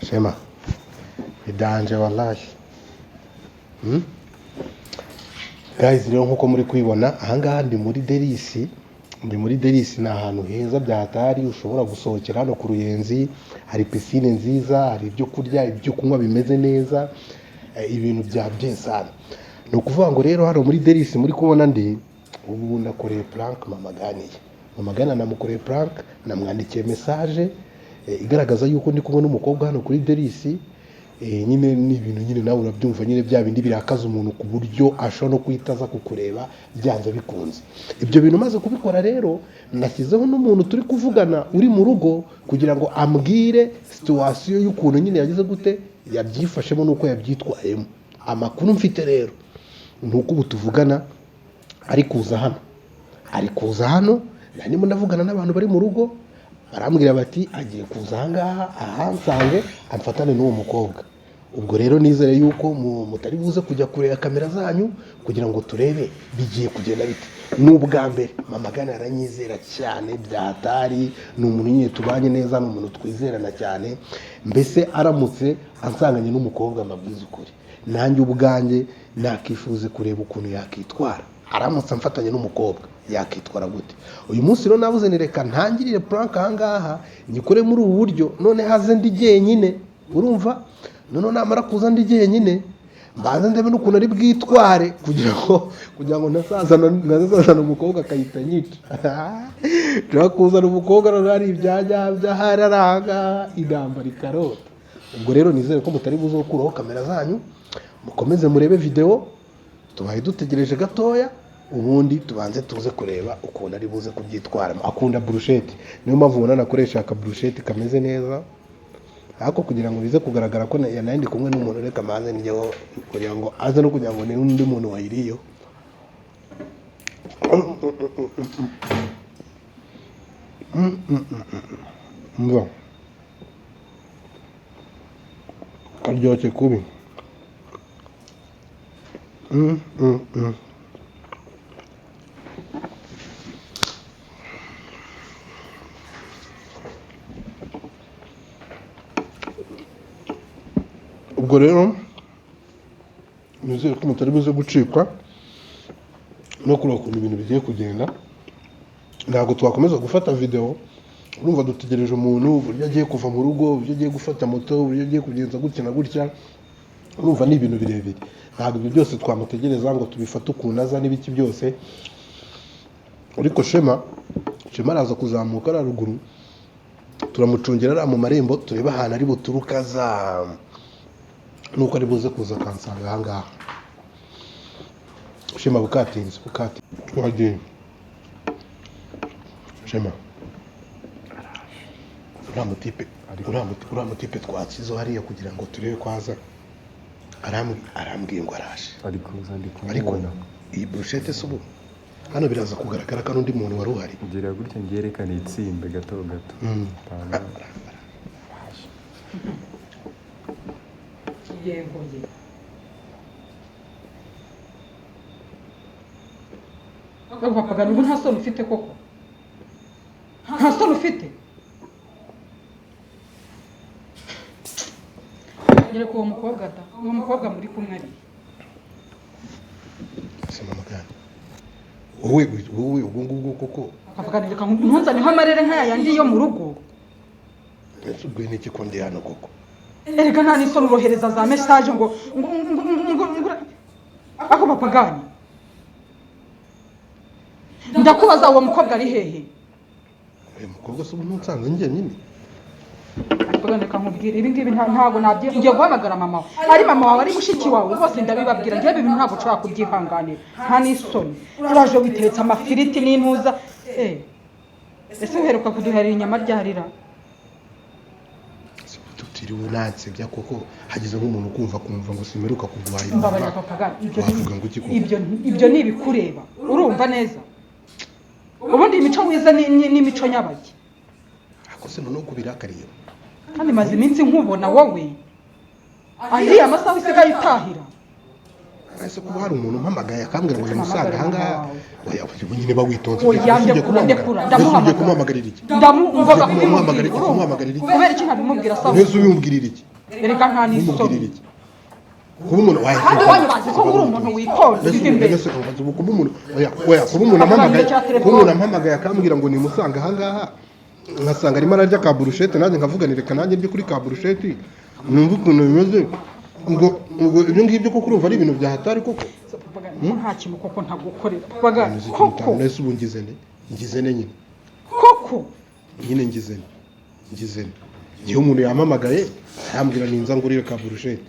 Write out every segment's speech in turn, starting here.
Shema idanje wallahi. Guys, rero nkuko muri kwibona ahangaha ndi muri Delisi. Ndi muri Delisi ni ahantu heza byahatari ushobora gusohokera hano ku Ruyenzi. Hari piscine nziza, hari ibyo kurya, ibyo kunywa bimeze neza, ibintu bya byesana. No kuvuga ngo rero hano muri Delisi muri kubona ndi ubu nakoreye prank Mama Gani namukoreye prank, namwandikiye message igaragaza yuko ndi kumwe n'umukobwa hano kuri Delisi. Nyine ni ibintu nyine nawe urabyumva nyine bya bindi birakaza umuntu ku buryo ashobora no kwitaza kukureba byanze bikunze. Ibyo bintu maze kubikora rero nashyizeho n'umuntu turi kuvugana uri mu rugo kugira ngo ambwire situation y'ukuntu nyine yagize gute yabyifashemo nuko yabyitwayemo. Amakuru mfite rero nuko ubu tuvugana ari kuza hano ndimo ndavugana n'abantu bari mu rugo barambwira bati agiye kuza ahangaha ahansange amfatane n'uwo mukobwa. Ubwo rero nizere yuko mutari buze kujya kureba kamera zanyu kugira ngo turebe bigiye kugenda bite. N'ubwa mbere Mama Gani aranyizera cyane byahatari, ni umuntu nyine tubanye neza, ni umuntu twizerana cyane. Mbese aramutse ansanganye n'umukobwa amabwiza ukuri nanjye ubwanjye nakifuze kureba ukuntu yakitwara. Aramutse amfatanye n'umukobwa yakitwara gute. Uyu munsi rero nabuze nireka ntangirire prank ahangaha nyikore muri ubu buryo, none haze ndi jyenyine, urumva. None namara kuza ndi jyenyine mbanza ndebe n'ukuntu ari bwitware kugira ngo nasazana umukobwa akayita nyica. Turakuzana umukobwa rero ari ibyajya hararanga idamba rikarota. Ubwo rero nizere ko mutari buze gukuraho kamera zanyu, mukomeze murebe video, tubaye dutegereje gatoya ubundi tubanze tuze kureba ukuntu ari buze kubyitwara. Akunda brushette, niyo mpamvu ubona nakoresha aka brushette kameze neza. Ariko kugira ngo bize kugaragara ko yanandi kumwe n'umuntu reka maze njyeho kugira ngo aze no kugira ngo ni undi muntu wayiriyo. Mva karyoshye kubi. Ubwo rero nizere ko mutari buze gucikwa no kureba ukuntu ibintu bigiye kugenda. Ntabwo twakomeza gufata video, urumva dutegereje umuntu uburyo agiye kuva mu rugo, uburyo agiye gufata moto, uburyo agiye kugenza gutya na gutya. Urumva ni ibintu birebire, ntabwo ibyo byose twamutegereza ngo tubifate ukuntu aza n'ibiki byose. Ariko Shema araza kuzamuka ara ruguru, turamucungira ara mu marembo tureba ahantu ari buturuka za nuko ari buze kuza kansanga ahangaha. Shema bukatinze twagiye. Shema uramutipe twakizo hariya kugira ngo turebe kwaza. Arambwiye ngo araje ariko iyi brushette subu hano biraza kugaragara ko undi muntu wari uhari. Ngira gutya ngerekana itsimbe gato yego Papa Gani, ubu nta soni ufite koko? Nta soni ufite? Ngira ko uwo mukobwa muri kumwe ari Mama Gani. Wowe ubwo koko Papa Gani, reka ntunzaneho amarere nk'aya yandi yo mu rugo. Ese ubwo ni iki ko ndi hano koko? Erega nta n'isoni urohereza za message ngo ako Papa Gani. Ndakubaza uwo mukobwa ari hehe? Uyu mukobwa se ubu ntunsanze njye nyine. Reka nkubwire ibi ngibi ntabwo ngiye guhamagara mama wawe. Ari mama wawe ari mushiki wawe bose ndabibabwira, ngiye ibintu ntabwo ushobora kubyihanganira. Nta n'isoni uraje witeretse amafiriti n'intuza. Ese uheruka kuduharira inyama ryarira? Tutiriwe nansebya koko hagize nk'umuntu kumva ngo simeruka kuguhaye. Mbabarira Papa Gani, ibyo ni ibikureba. Urumva neza? Ubundi imico wiza n'imico nyabaki. Ako se none kubirakariye. Kandi maze iminsi nkubona wowe. Ari amasaha isigaye itahira. Ese kuba hari umuntu mpamagaye akambwira ngo nimusanga ahangaha. Oya nyine bawitonze. Oya ndekura ndamuhamagarira iki? Ndamuhamagarira iki? Kumuhamagarira iki? Kubera iki ntabimubwira sawa? Nese uyumbwirira iki? erega nta n'isoni kuba umuntu kandi wanyu bazi ko uri umuntu witonda uzi imbere kuba umuntu ampamagaye akambwira ngo nimusanga ahangaha nkasanga arimo ararya ka burushete nanjye nkavuga ni reka nanjye ndye kuri ka burushete numva ukuntu bimeze ngo ibyo ngibyo koko urumva ari ibintu byahatari koko nta kintu koko ntagukorera pagani koko nese ubu ngize ne nyine koko nyine ngize ne igihe umuntu yampamagaye arambwira ninza ngurire ka burushete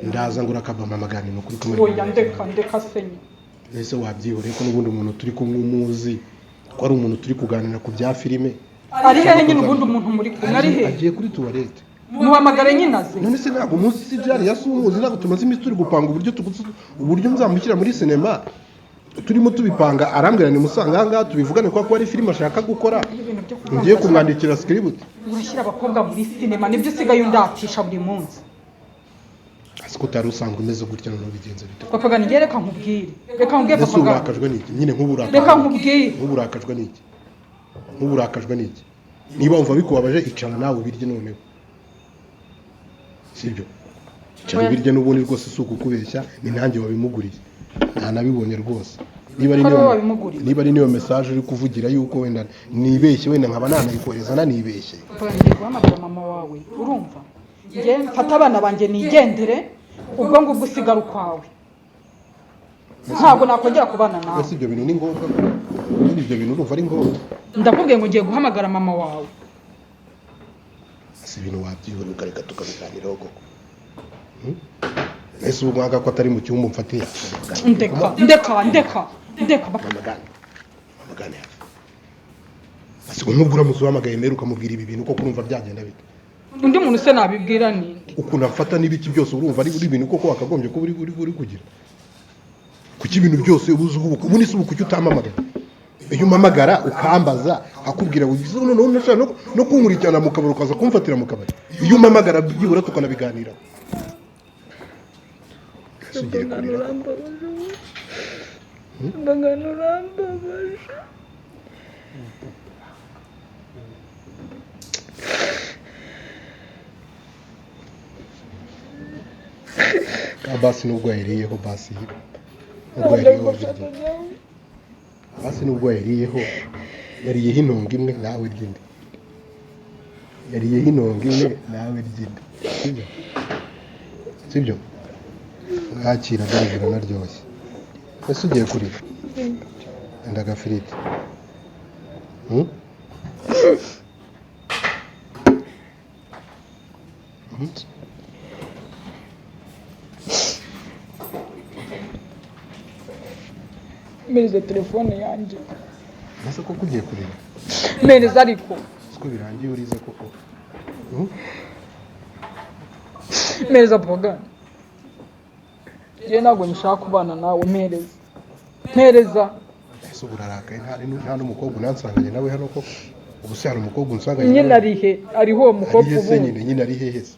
ndaza ngura akampamagana ni ukuri kumwe oya ndeka senye ese wabyihoreye ko n'ubundi umuntu turi kumwe umuzi ko ari umuntu turi kuganira ku bya filime ari hehe nyine ubundi umuntu muri kumwe ari hehe agiye kuri tuwarete muhamagare nyine aze none se ntabwo umunsi si byari yasumuzi ntabwo tumaze iminsi turi gupanga uburyo nzamushyira muri sinema turimo tubipanga arambwira ni musanga ahangaha tubivugane ko ari filime ashaka gukora ngiye kumwandikira script urashyira abakobwa muri sinema nibyo usigaye undatisha buri munsi asiko utari usanzwe umeze gutya noneho bigenze bite papagani ngiye reka nkubwire papagani uburakajwe n'iki nyine reka nkubwire nk'uburakajwe n'iki niba wumva bikubabaje icara nawe ubirye noneho sibyo icara ubirye n'ubundi rwose si ukukubeshya ni nanjye wabimuguriye ntanabibonye rwose niba ari niyo message uri kuvugira yuko wenda nibeshye wenda nkaba nanayikohereza nanibeshye ngiye guhamagara mama wawe urumva ngiye mfata abana banjye nigendere ubwo ngubwo usigara ukwawe ntabwo nakongera kubana nawe ese ibyo bintu ni ngombwa ibyo bintu urumva ari ngombwa ndakubwiye ngo ngiye guhamagara mama wawe ese ibintu wabyihora ukareka tukabiganiraho koko ese ubu mwaka ko atari mu cyumba mfatiye ndeka amagane asigo nkubwira muzi wamagaye mbere ukamubwira ibi bintu koko urumva byagenda bite undi muntu se nabibwira ninde ukuntu afata n'ibiki byose urumva ari ibintu koko wakagombye ko uri kugira kuki ibintu byose ubuze ubu nisi ubu kuki utampamagara iyo umpamagara ukambaza akubwira wigize noneho nashaka no kunkurikirana mu kabari ukaza kumfatira mu kabari iyo umpamagara byibura tukanabiganira sugiye kurira basi nubwo yariyeho basi nubwo yariyeho yariyeho intongo imwe nawe ryinde sibyo mwakira garagara naryoshye ese ugiye kurira enda agafiriti mpereza telefone yanjye ese koko ugiye kurira mpereza ariko siko birangiye urize koko mpereza pagani njye ntabwo nshaka kubana nawe mpereza ese ubu urarakaye nta n'umukobwa unansanganye nawe hano koko ubu se hari umukobwa unsanganye nyine ariho uwo mukobwa ubu nyine ari hehe se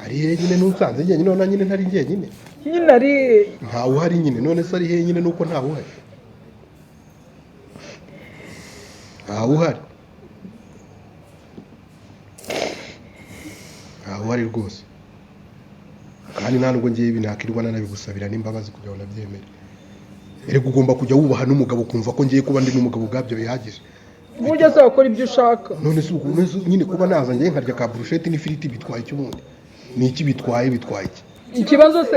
ari hehe nyine n'unsanze njyenyine none nyine ntari njyenyine nyine ari ntawe uhari nyine none se ari hehe nyine nuko ntawe uhari ntawe uhari rwose kandi nta nubwo ngiye ibi nakirwa nanabigusabira n'imbabazi kugira ngo nabyemere erega ugomba kujya wubaha n'umugabo ukumva ko ngiye kuba ndi n'umugabo ubwabyo bihagije burya se wakora ibyo ushaka none se nyine kuba naza ngiye nkarya ka burusheti n'ifiriti bitwaye iki ubundi ni iki bitwaye iki ikibazo se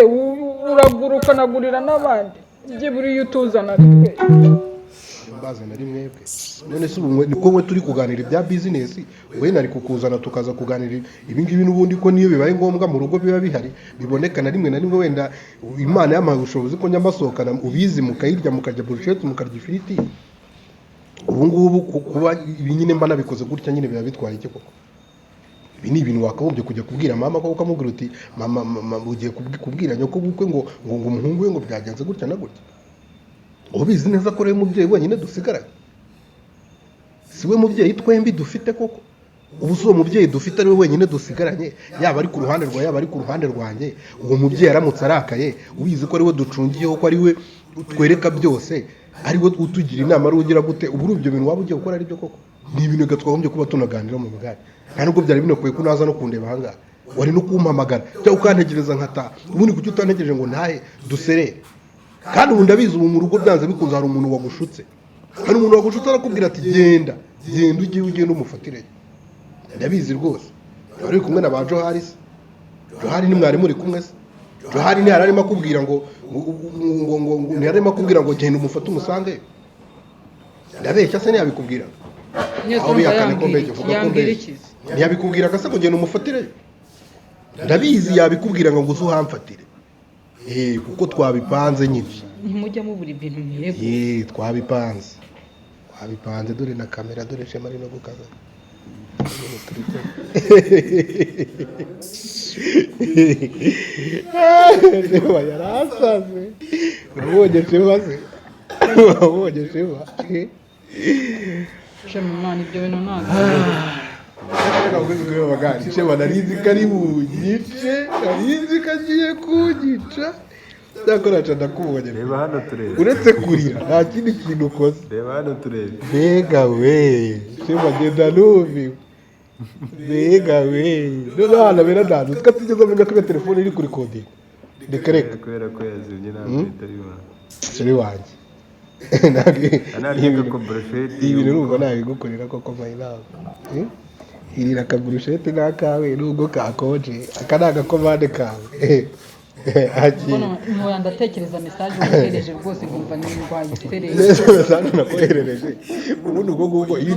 uragura ukanagurira n'abandi byibura iyo utuzana ari twe bazana ari mwebwe none se ubu niko we turi kuganira ibya bizinesi we nari kukuzana tukaza kuganira ibi ngibi n'ubundi ko niyo bibaye ngombwa mu rugo biba bihari biboneka na rimwe wenda Imana yampaye ubushobozi ko njya mbasohokana ubizi mukayirya mukarya burusheti mukarya ifiriti ubu ngubu kuba ibi nyine mba nabikoze gutya nyine biba bitwaye iki koko ibi ni ibintu wakagombye kujya kubwira mama ko ukamubwira uti mama ugiye kubwira nyoko bukwe ngo umuhungu we ngo byagenze gutya na gutya ubizi neza ko rero umubyeyi wenyine dusigaranye si we mubyeyi twembi dufite koko ubu si uwo mubyeyi dufite ari we wenyine dusigaranye yaba ari ku ruhande rwawe yaba ari ku ruhande rwanjye uwo mubyeyi aramutse arakaye ubizi ko ari we ducungiyeho ko ari we twereka byose ari we utugira inama ari ugira gute ubu ibyo bintu waba ugiye gukora ari byo koko ni ibintu twagombye kuba tunaganira mu bigari nta nubwo byari binakwiye ko unaza no kundeba ahangaha wari no kumpamagara cyangwa ukantegereza nkataha ubundi kuki utantegereje ngo ntahe duserere kandi ubu ndabizi ubu mu rugo byanze bikunze hari umuntu wagushutse hari umuntu wagushutse arakubwira ati genda ugende umufatire ndabizi rwose wari uri kumwe na ba Johari se Johari ni mwari muri kumwe se Johari ni arimo akubwira ngo ntiyarimo akubwira ngo genda umufate umusange ndabeshya se ntiyabikubwira aho biyakane ko mbege vuga ko mbege ntiyabikubwira akase ngo genda umufatire ndabizi yabikubwira ngo uze uhamfatire kuko twabipanze nyine ntimujya mubura ibintu mwego twabipanze dore na kamera dore shema ari no gukaza Shema yarasaze wabonye Shema Shema mwana ibyo bintu ntabwo Shema narizi ko ari bunyice narizi ko agiye kunyica cyakora ndakubonye reba hano turebe uretse kurira nta kindi kintu ukoze reba hano turebe mbega we Shema genda numiwe mbega we noneho hano bera ntabwo uziko atigeze amenya ko iyo telefone iri kuri kodinga reka kubera ko yazimye ntabwo bitari bibona sheri wanjye ibi urumva nabigukorera koko mayinama irira akaburushete n'akawe nubwo kakonje aka ni agakomande kawe ntoya ndatekereza mesaje wohereje rwose nkumva n'indwaye isereye neza mesaje nakoherereje ubundi ubwo ngubwo iyo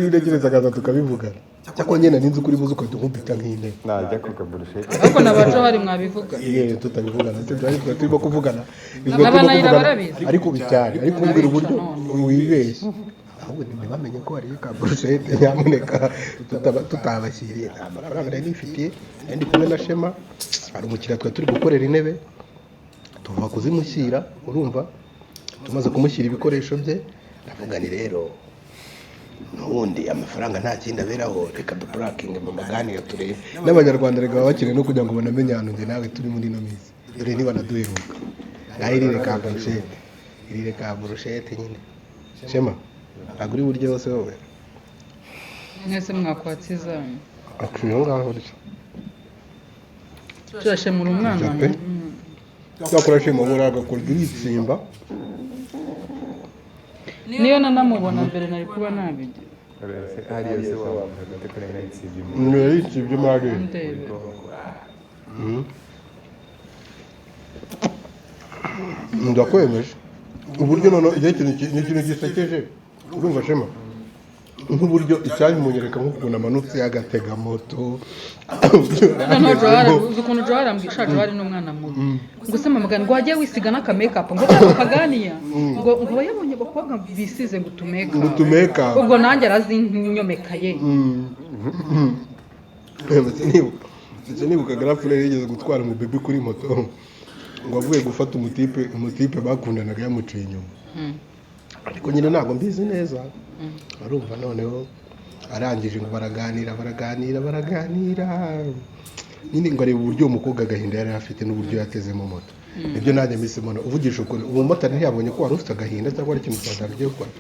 utegereza akaza tukabivugana cyakora nyine ninzi ukuri buze ukahita unkubita nk'intebe najya ku kaburushete ariko na ba Johari mwabivuga tutabivugana turimo kuvugana ariko bicyane ariko umbwira uburyo wibeshye ahubwo ntibamenye ko hariyo ka burushete nyamuneka tutabashyiriye nta mafaranga nari nifitiye ndi kumwe na Shema hari umukiriya twari turi gukorera intebe tuva kuzimushyira urumva tumaze kumushyira ibikoresho bye ndavuga ni rero n'ubundi amafaranga nta kindi aberaho reka dupurakinge mu maganiro turebe n'abanyarwanda reka baba bakeneye no kugira ngo banamenye ahantu njye nawe turi muri ino minsi dore niba naduheruka naho irire ka burushete nyine Shema ntabwo uri buryo hose wowe mwese mwakwatse izanyu aciye aho ngaho rero turashemura umwana cyakora Shema ubura agakora iritsimba niyo nanamubona mbere nari kuba nabigira hariya se wamuha agati kuri nayitsibye yayitsibye mari ndakwemeje uburyo noneho igihe ikintu gisekeje urumva Shema nk'uburyo icyari munyereka nk'ukuntu amanutse agatega moto uzi ukuntu Johari ambwisha Johari n'umwana mubi ngo se mama ngo wajye wisiga n'akamekap ngo kaganiya ngo yabonye abakobwa bisize ngo utumeka ubwo nanjye arazinyomekaye nibuka garafure yigeze gutwara mu bebe kuri moto ngo avuye gufata umutipe bakundanaga yamuciye inyuma ariko nyine ntabwo mbizi neza arumva noneho arangije ngo baraganira nyine ngo areba uburyo umukobwa agahinda yari afite n'uburyo yatezemo moto nibyo nanjye mbese mbona uvugisha ukuri umumotari ntiyabonye ko wari ufite agahinda cyangwa ari ikintu cyane agiye gukora